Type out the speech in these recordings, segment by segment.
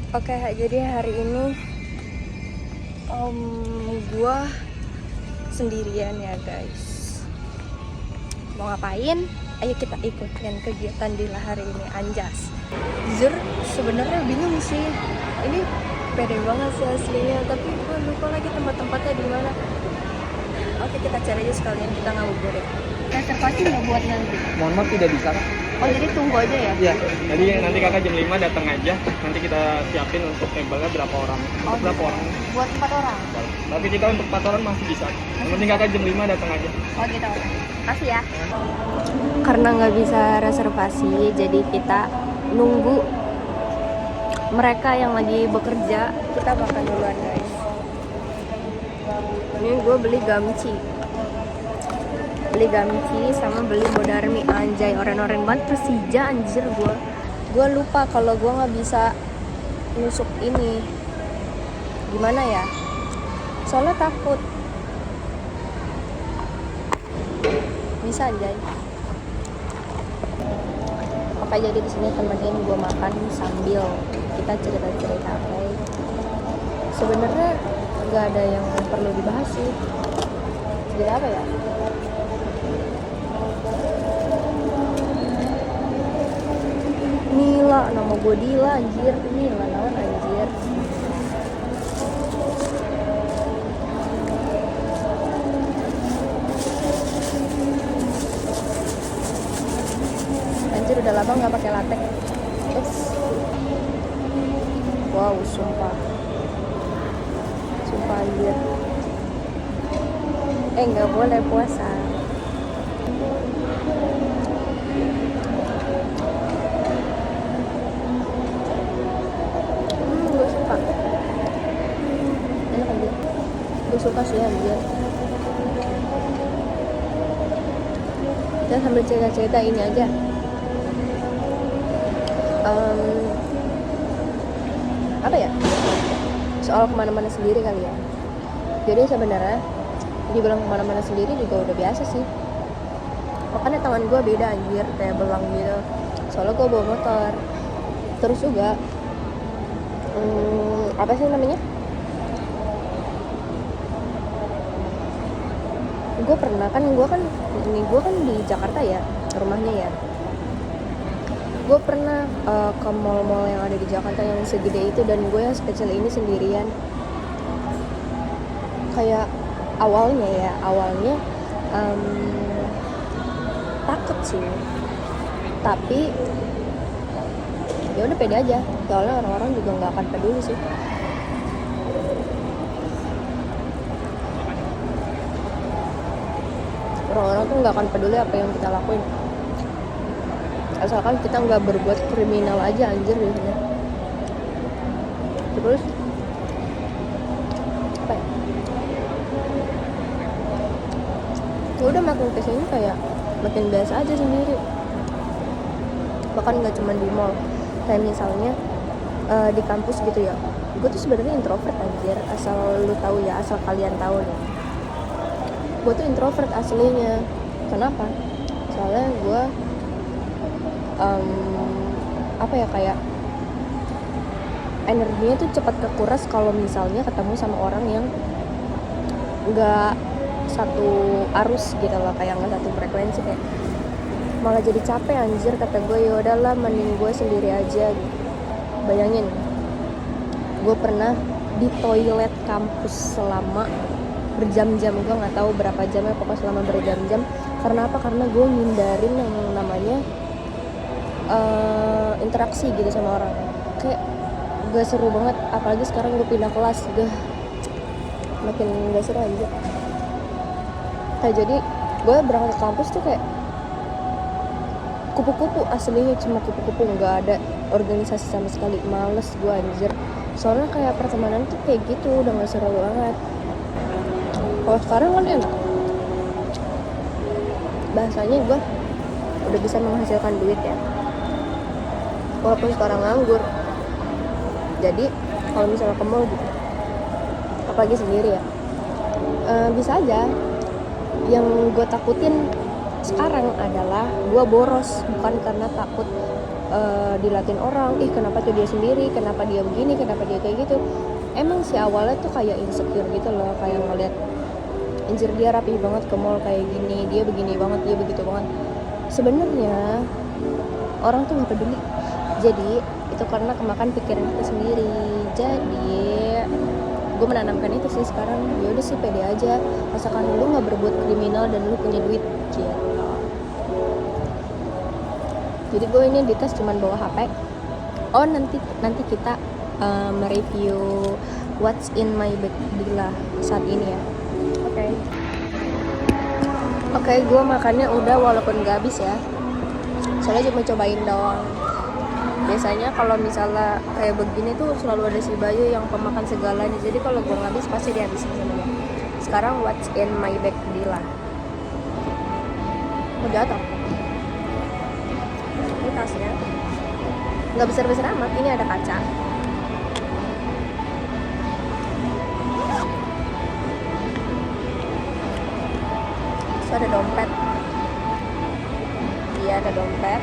Oke, jadi hari ini gua sendirian ya guys. Mau ngapain? Ayo kita ikutin kegiatan di hari ini, anjas. Jujur sebenarnya bingung sih. Ini pede banget sih aslinya, tapi gua lupa lagi tempat-tempatnya di mana. Oke, kita cari aja sekalian, kita ngabuburit. Reservasi nggak buat nanti? Mohon maaf tidak bisa Kak. Oh, jadi tunggu aja ya? Iya, jadi nanti kakak jam 5 datang aja. Nanti kita siapin untuk table-nya berapa orang. Untuk berapa orang? Buat 4 orang? Tapi kita untuk 4 orang masih bisa. Yang penting kakak jam 5 datang aja. Oh gitu, oke. Kasih ya. Karena nggak bisa reservasi, jadi kita nunggu mereka yang lagi bekerja. Kita makan duluan guys. Ini gue beli gamci sama beli bodarmi. Anjay, oren-oren banget, Persija anjir. Gue lupa kalau gue nggak bisa nusuk ini. Gimana ya? Soalnya takut. Bisa anjay. Oke, jadi di sini temenin gue makan sambil kita cerita-cerita. Oke. Sebenarnya nggak ada yang perlu dibahas sih. Jadi apa ya? Nila, nama gue Dila anjir. Nila naon anjir. Anjir, udah lama nggak pakai latek. Wow, sumpah anjir. Nggak boleh puasa. Gue suka. Enak anjir. Gue suka sih anjir. Kita sambil cerita-cerita ini aja. Apa ya? Soal kemana-mana sendiri kali ya. Jadi sebenarnya dibilang kemana-mana sendiri juga udah biasa sih. Makanya tangan gue beda anjir, kayak belang gitu. Soalnya gue bawa motor. Terus juga apa sih namanya? Gue kan di Jakarta ya, rumahnya ya. Gue pernah ke mall-mall yang ada di Jakarta yang segede itu, dan gue yang sekecil ini sendirian. Kayak awalnya takut sih, tapi ya udah pede aja. Soalnya orang-orang juga nggak akan peduli sih. Orang-orang tuh nggak akan peduli apa yang kita lakuin, asalkan kita nggak berbuat kriminal aja anjir biasanya. Terus apa ya? Ya udah makin kesini kayak makin biasa aja sendiri. Bahkan nggak cuma di mall, kayak misalnya di kampus gitu ya. Gue tuh sebenarnya introvert anjir, asal lu tahu ya, asal kalian tahu nih. Gue tuh introvert aslinya. Kenapa? Soalnya gue apa ya, kayak energinya tuh cepat kekuras kalau misalnya ketemu sama orang yang nggak satu arus gitu loh, kayak nggak satu frekuensi, kayak malah jadi capek anjir. Kata gue, ya udahlah mending gue sendiri aja gitu. Bayangin, gue pernah di toilet kampus selama berjam-jam, gue nggak tahu berapa jamnya, pokoknya selama berjam-jam. Karena apa? Karena gue ngindarin yang namanya interaksi gitu sama orang. Kayak gak seru banget, apalagi sekarang gue pindah kelas, makin gak seru aja. Kayak jadi gue berangkat ke kampus tuh kayak kupu-kupu aslinya, cuma kupu-kupu, nggak ada organisasi sama sekali. Males gue anjir. Soalnya kayak pertemanan tuh kayak gitu udah gak seru banget. Kalau sekarang kan enak, bahasanya gue udah bisa menghasilkan duit ya, walaupun sekarang nganggur. Jadi kalau misalnya ke mall gitu, apalagi sendiri ya, bisa aja. Yang gue takutin sekarang adalah gue boros, bukan karena takut dilatin orang, kenapa tuh dia sendiri, kenapa dia begini, kenapa dia kayak gitu. Emang sih awalnya tuh kayak insecure gitu loh, kayak ngeliat anjir dia rapi banget ke mall kayak gini, dia begini banget, dia begitu banget. Sebenarnya orang tuh nggak peduli. Jadi itu karena kemakan pikiran kita sendiri. Jadi gue menanamkan itu sih sekarang. Ya udah sih, pede aja, asalkan lu nggak berbuat kriminal dan lu punya duit gitu. Jadi gue ini di tas cuman bawa HP. Oh nanti kita mereview what's in my bag Dila saat ini ya. Oke, gue makannya udah walaupun gak habis ya. Soalnya cuma cobain doang. Biasanya kalau misalnya kayak begini tuh selalu ada si Bayu yang pemakan segalanya. Jadi kalau gue nggak habis pasti dia habisin semuanya. Sekarang what's in my bag Dila. Mau jatuh. Ini tasnya nggak besar-besar amat. Ini ada kaca. Terus ada dompet. Iya, ada dompet.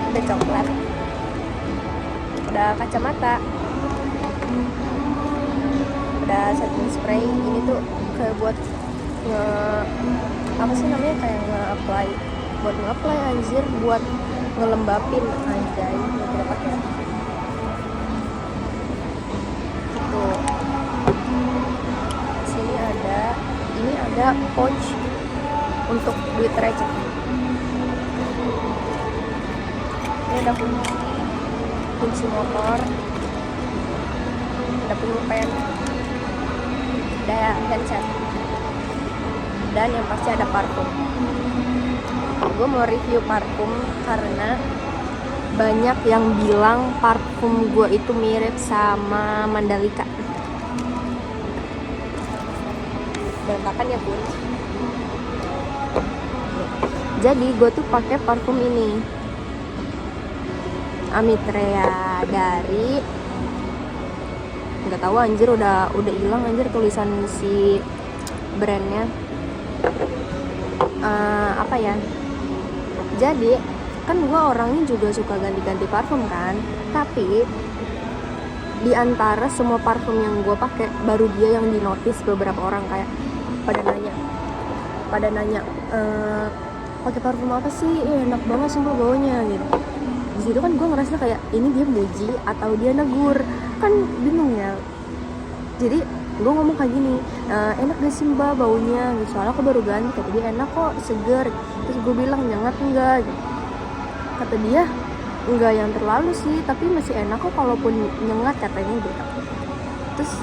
Ada coklat. Ada kacamata. Ada setting spray. Ini tuh kayak buat apa sih namanya, kayak nge-apply. Buat nge-apply anjir, buat ngelembapin anjay. Yang kita pakai. Gitu. Sini ada, ini ada pouch untuk duit receh. Ini ada kunci motor, ada pulpen, ada headset, dan yang pasti ada parfum. Gue mau review parfum karena banyak yang bilang parfum gue itu mirip sama Mandalika. Berantakan ya bun. Jadi gue tuh pakai parfum ini, Amitrea, dari nggak tahu anjir, udah hilang anjir tulisan si brandnya. Apa ya? Jadi kan gue orangnya juga suka ganti-ganti parfum kan, tapi di antara semua parfum yang gue pakai baru dia yang dinotis beberapa orang, kayak pada nanya pakai parfum apa sih, enak banget sumpah baunya gitu. Di situ kan gue ngerasa kayak ini dia muji atau dia negur, kan bingung ya. Jadi gue ngomong kayak gini, enak gak sih mbak baunya gitu, soalnya aku baru ganti. Kata dia enak kok, seger. Terus gue bilang nyengat enggak gitu. Kata dia enggak yang terlalu sih, tapi masih enak kok kalaupun nyengat katanya gitu. Terus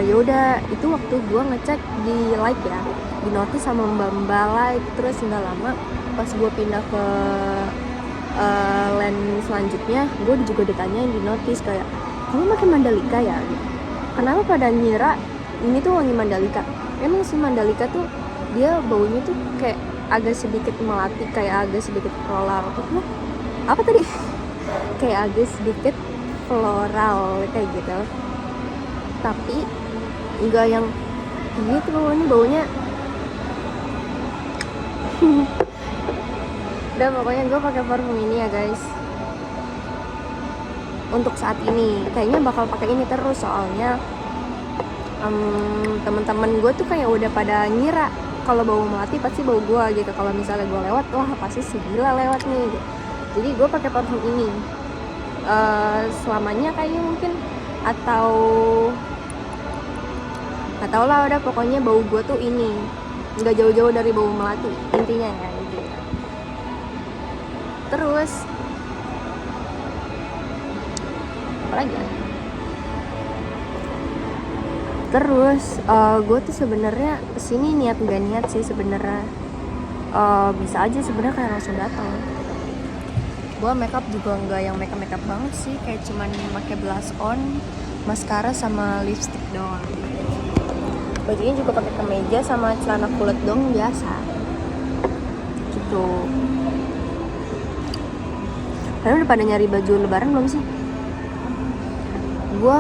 ya udah, itu waktu gue ngecek di like ya, di notice sama mbak like. Terus nggak lama pas gue pindah ke land selanjutnya, gue juga ditanyain di notice kayak, kamu pakai Mandalika ya? Kenapa pada ngira ini tuh wangi Mandalika? Emang si Mandalika tuh dia baunya tuh kayak agak sedikit melati, kayak agak sedikit floral. Apa tadi? Kayak agak sedikit floral kayak gitu. Tapi enggak yang gitu baunya. Udah pokoknya gue pakai parfum ini ya guys. Untuk saat ini kayaknya bakal pakai ini terus, soalnya teman-teman gue tuh kayak udah pada ngira kalau bau melati pasti bau gue gitu. Kalau misalnya gue lewat, wah pasti si Gila lewat nih gitu. Jadi gue pakai parfum ini selamanya kayaknya mungkin, atau nggak tau lah. Udah pokoknya bau gue tuh ini nggak jauh-jauh dari bau melati intinya ya gitu. Terus apa lagi ya? Terus gue tuh sebenarnya kesini niat nggak niat sih sebenarnya. Bisa aja sebenarnya kayak langsung datang. Gue makeup juga nggak yang makeup banget sih, kayak cuman pakai blush on, mascara sama lipstick doang. Bajunya juga pakai kemeja sama celana kulit dong biasa. Gitu. Kalian udah pada nyari baju lebaran belum sih? Gue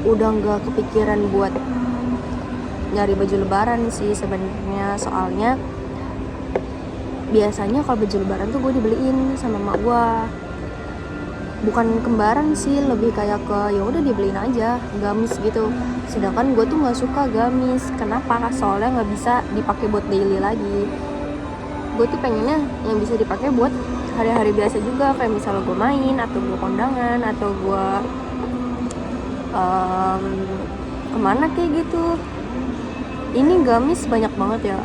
udah nggak kepikiran buat nyari baju lebaran sih sebenarnya, soalnya biasanya kalau baju lebaran tuh gue dibeliin sama mak gue, bukan kembaran sih, lebih kayak ke ya udah dibeliin aja gamis gitu. Sedangkan gue tuh nggak suka gamis. Kenapa? Soalnya nggak bisa dipakai buat daily lagi. Gue tuh pengennya yang bisa dipakai buat hari-hari biasa juga, kayak misalnya gue main atau gue kondangan atau gue kemana kayak gitu. Ini gamis banyak banget ya,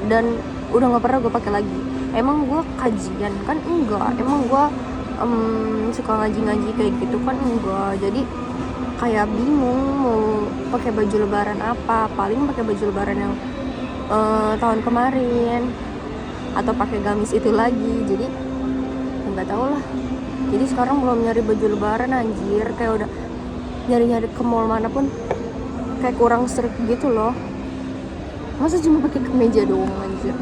dan udah nggak pernah gue pakai lagi. Emang gue kajian kan enggak, emang gue suka ngaji-ngaji kayak gitu kan enggak. Jadi kayak bingung mau pakai baju lebaran apa. Paling pakai baju lebaran yang tahun kemarin atau pakai gamis itu lagi. Jadi nggak tahu lah. Jadi sekarang belum nyari baju lebaran anjir, kayak udah nyari-nyari ke mall manapun kayak kurang serik gitu loh. Masa cuma pakai kemeja doang anjir.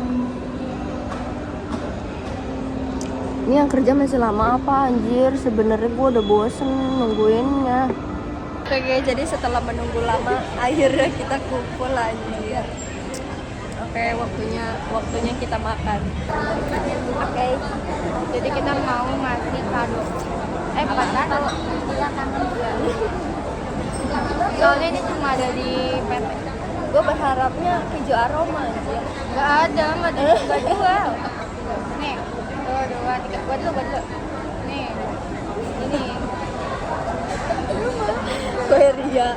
Ini yang kerja masih lama apa anjir? Sebenarnya gue udah bosen nungguinnya. Oke, jadi setelah menunggu lama akhirnya kita kumpul anjir. Oke, waktunya kita makan. Oke. Jadi kita mau ngasih kado. Bukan kado. Iya, kangen juga. Soalnya ini cuma ada di PT. Gue berharapnya hijau aroma anjir. Gak ada gak jual. Nih, 2, 3, buat lo. Nih, ini. Gue ria.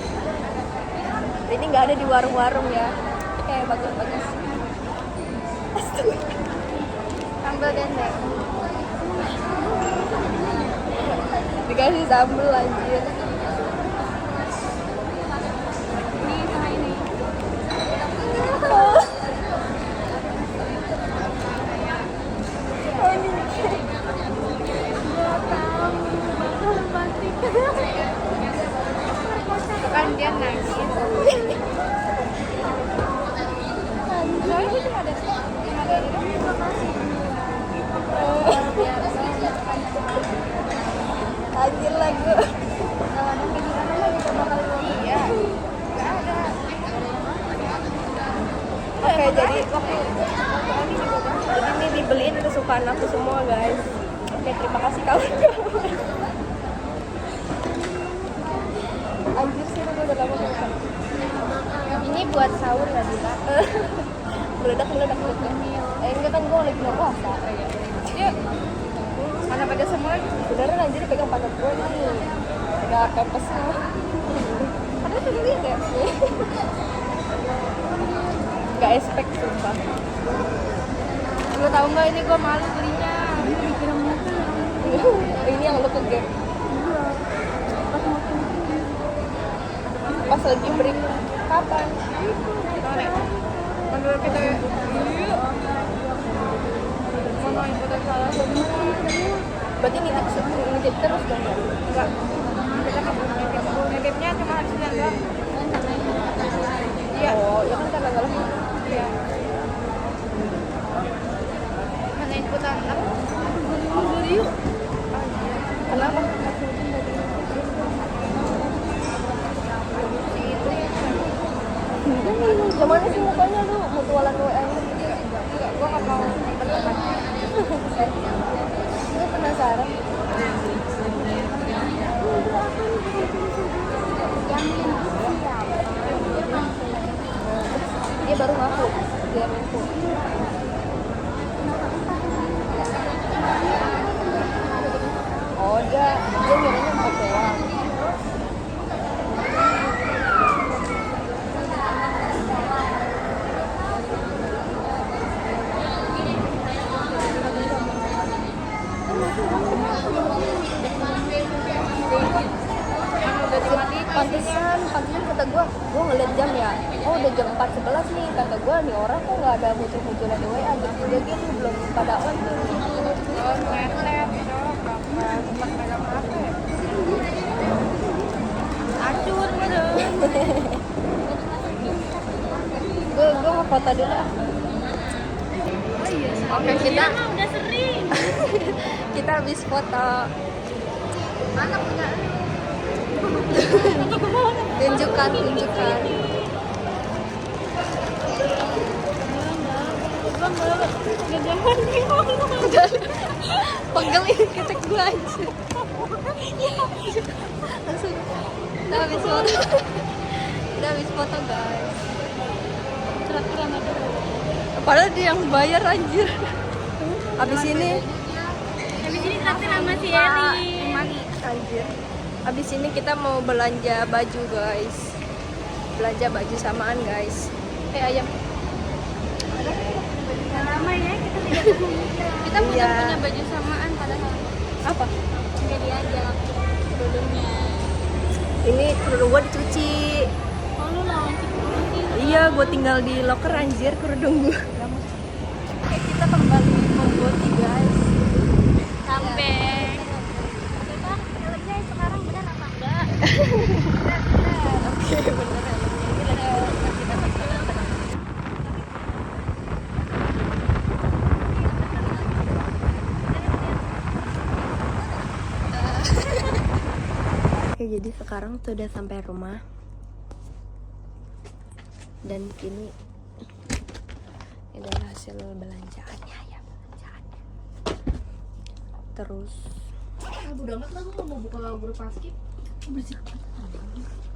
Ini nggak ada di warung-warung ya. Oke, bagus. Astaga. Sambal dendeng. Dikasih sambal anjir. Ini sama ini. Kan dia nangis. Soalnya cuma ada ini. Anjir lagu. Kalau ada pikiran mah kita bakal iya. Enggak ada. Oke, jadi ini dibeliin kesukaan aku semua, guys. Oke, terima kasih kawan-kawan. Anjir sih, gue udah lama makan. Ini buat sahur nggak bisa? meledak. Enggak kan gue lagi nggak puasa. Ya, mana pada semua? Beneran anjir pegang pantat gue nih. Nggak kepes semua. Padahal tuh lihat ya. Nggak expect sumpah. Lo tau nggak ini gue malu belinya? Ini yang lo ke game. Pas lagi break kapan? Sore. Menurut kita mana yang kita salah? Berarti nitip terus dong ya? Enggak. Kita nitipnya cuma hari Senin doang. Iya. Oh, ya kan karena galau. Iya. Mana inputan apa? Beli yuk. Kenapa? Gimana sih mukanya lu? Mutualan WA nya? Enggak, gua gak mau berteman. Gue penasaran. Dia baru ngaku, dia info. Oh, dia ngiranya 4 doang. Pantesan kata gue ngeliat jam ya, oh udah jam 4.11 nih, kata gue nih orang kok nggak ada muncul-munculan di WA, jam 3 gitu belum pada on tuh. Oh ngetep, sempat megang HP. Acur bener. Gue ngefoto dulu. Oke, kita udah sering. Kita habis foto. Mana punya? tunjukkan jangan Pegelin ketek gue aja. Langsung kita habis foto. Kita habis foto guys. traktiran aja. Padahal dia yang bayar anjir. Abis ini Habis ini traktir sama si Eri. anjir. Abis ini kita mau belanja baju guys. Belanja baju samaan guys. Ayam. Lama ya kita tidak kita Iya. punya baju samaan padahal Apa? jadi aja kerudungnya. Ini kerudung gue dicuci. Oh lu lawan sih. Iya, gue tinggal di locker anjir kerudung gue. Oke, kita kembali memboti guys. Sampai. Coba helmnya sekarang benar apa enggak? Oke, beneran. Oke, jadi sekarang tuh udah sampai rumah. Dan ini adalah hasil belanjaannya ya, belanjaannya. Terus Udah amat lah gue mau buka grup paskib. Bersih.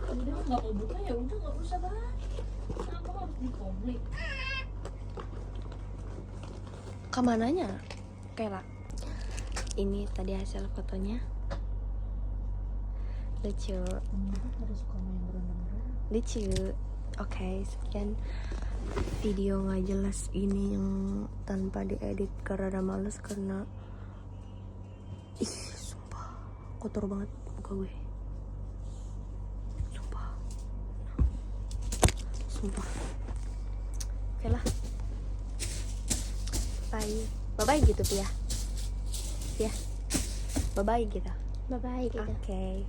Udah nggak mau buka ya udah nggak usah bahas. Kenapa harus dikomplain? kemananya? Kela. Ini tadi hasil fotonya. Lucu. Harus komen yang berenang-berenang. Lucu. Oke, sekian video nggak jelas ini yang tanpa diedit karena males karena sumpah kotor banget muka gue. Sumpah. Oke lah. Bye gitu Pia. Bye bye gitu. Bye bye gitu. Oke.